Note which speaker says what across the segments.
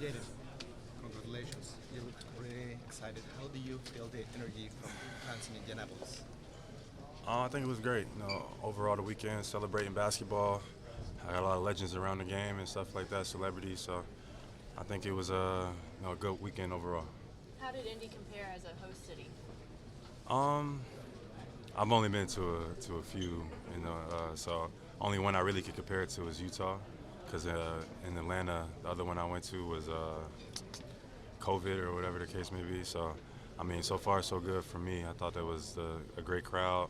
Speaker 1: Jaden, congratulations. You look really excited. How do you feel the energy from fans in Indianapolis?
Speaker 2: I think it was great. Overall the weekend celebrating basketball. I got a lot of legends around the game and stuff like that, celebrities. So I think it was a good weekend overall.
Speaker 3: How did Indy compare as a host city?
Speaker 2: Um, I've only been to a few, so only one I really could compare it to is Utah, because in Atlanta the other one I went to was COVID or whatever the case may be. So I mean, so far so good for me. I thought that was a great crowd,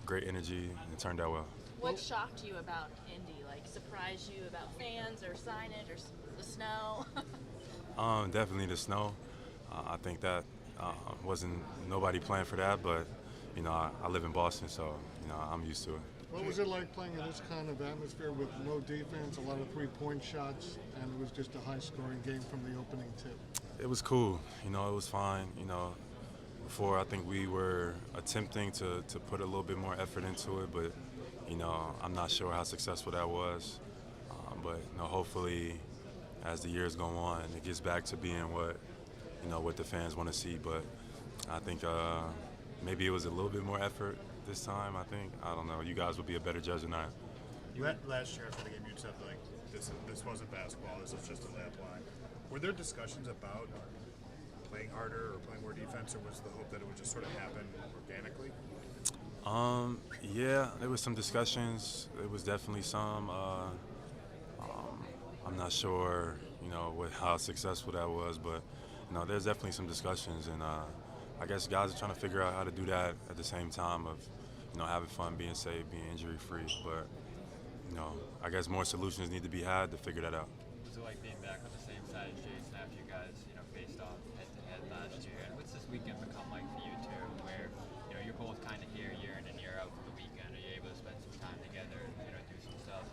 Speaker 2: great energy, and it turned out well.
Speaker 3: What shocked you about Indy? Like surprised you about fans or signage or the snow?
Speaker 2: Definitely the snow. I think that wasn't nobody planned for that, but I live in Boston, so I'm used to it.
Speaker 4: What was it like playing in this kind of atmosphere with no defense, a lot of three-point shots, and it was just a high-scoring game from the opening tip?
Speaker 2: It was cool. It was fine. Before I think we were attempting to put a little bit more effort into it, but I'm not sure how successful that was. But hopefully, as the years go on, it gets back to being what the fans want to see. But I think maybe it was a little bit more effort this time. I don't know. You guys would be a better judge than I am.
Speaker 5: You had last year after the game, you said like this wasn't basketball. This was just a layup line. Were there discussions about playing harder or playing more defense, or was the hope that it would just sort of happen organically?
Speaker 2: Yeah, there was some discussions. There was definitely some. I'm not sure, how successful that was, but there's definitely some discussions, and I guess guys are trying to figure out how to do that at the same time of, having fun, being safe, being injury-free. But I guess more solutions need to be had to figure that out.
Speaker 6: Was it like being back on the same side as Jason after you guys, faced off head-to-head last year? And what's this weekend become like for you two, where you're both kind of here year in and year out for the weekend? Are you able to spend some time together and do some stuff?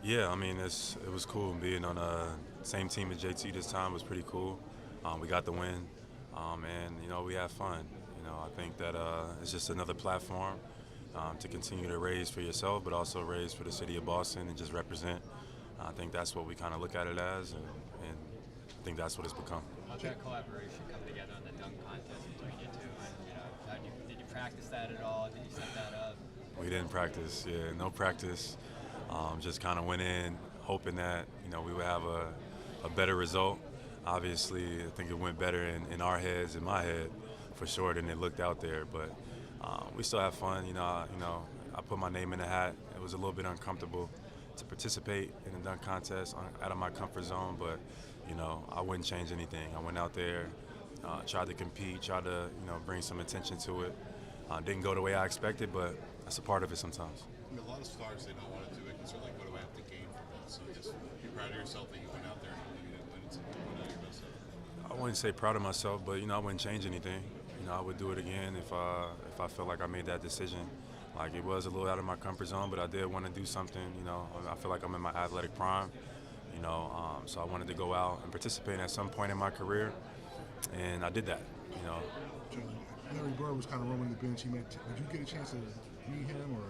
Speaker 2: Yeah, I mean it was cool being on the same team as JT this time was pretty cool. We got the win, and we had fun. I think that it's just another platform to continue to raise for yourself, but also raise for the city of Boston and just represent. I think that's what we kind of look at it as, and I think that's what it's become.
Speaker 6: How'd that collaboration come together on the dunk contest between you two? And did you practice that at all? Did you set that up?
Speaker 2: We didn't practice. Yeah, no practice. Just kind of went in hoping that we would have a better result. Obviously, I think it went better in our heads, in my head, for sure, than it looked out there. But we still have fun. I put my name in the hat. It was a little bit uncomfortable to participate in the dunk contest out of my comfort zone, but I wouldn't change anything. I went out there, tried to compete, tried to bring some attention to it. Didn't go the way I expected, but that's a part of it sometimes.
Speaker 7: I mean, a lot of stars, they don't want to do it because they're like, what do I have to gain from it? So just be proud of yourself that you went out there and you didn't win it, so you went out your best self.
Speaker 2: I wouldn't say proud of myself, but I wouldn't change anything. I would do it again if I felt like I made that decision. Like it was a little out of my comfort zone, but I did want to do something. I feel like I'm in my athletic prime. So I wanted to go out and participate at some point in my career, and I did that.
Speaker 4: Larry Bird was kind of roaming the bench. Did you get a chance to meet him, or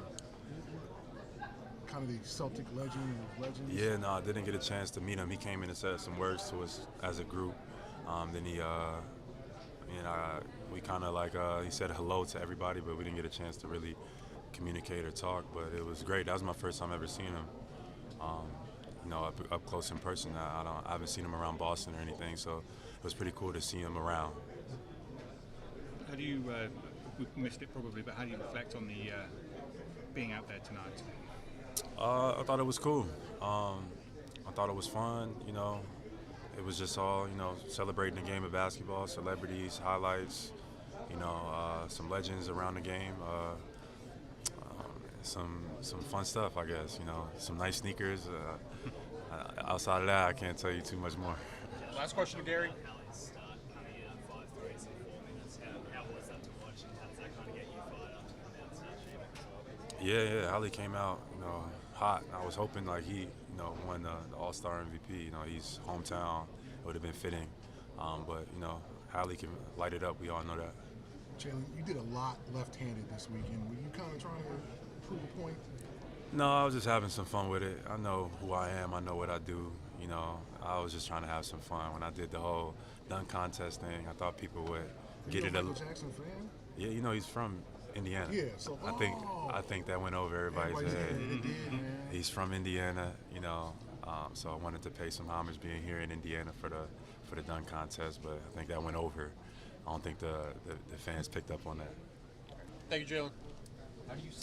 Speaker 4: kind of the Celtic legend of legends?
Speaker 2: Yeah, no, I didn't get a chance to meet him. He came in and said some words to us as a group. Then we kind of he said hello to everybody, but we didn't get a chance to really communicate or talk. But it was great. That was my first time ever seeing him. Up close in person. I haven't seen him around Boston or anything, so it was pretty cool to see him around.
Speaker 8: How do you, we missed it probably, but how do you reflect on the being out there tonight?
Speaker 2: I thought it was cool. I thought it was fun. It was just all celebrating the game of basketball, celebrities, highlights. Some legends around the game. Some fun stuff, I guess. Some nice sneakers. Outside of that, I can't tell you too much more.
Speaker 5: Last question to Gary.
Speaker 2: Yeah, Hallie came out, hot. I was hoping like he, won the AllStar MVP. He's hometown. It would have been fitting. But Hallie can light it up. We all know that.
Speaker 4: Jaylen, you did a lot left-handed this weekend. Were you kind of trying to prove a point?
Speaker 2: No, I was just having some fun with it. I know who I am. I know what I do. I was just trying to have some fun. When I did the whole dunk contest thing, I thought people would get
Speaker 4: you
Speaker 2: it.
Speaker 4: a Michael Jackson fan?
Speaker 2: Yeah, you know he's from Indiana.
Speaker 4: Yeah, so
Speaker 2: I think that went over everybody's head.
Speaker 4: It did, man.
Speaker 2: He's from Indiana, you know, so I wanted to pay some homage being here in Indiana for the dunk contest, but I think that went over. I don't think the fans picked up on that.
Speaker 5: Thank you, Jaylen.
Speaker 6: How do you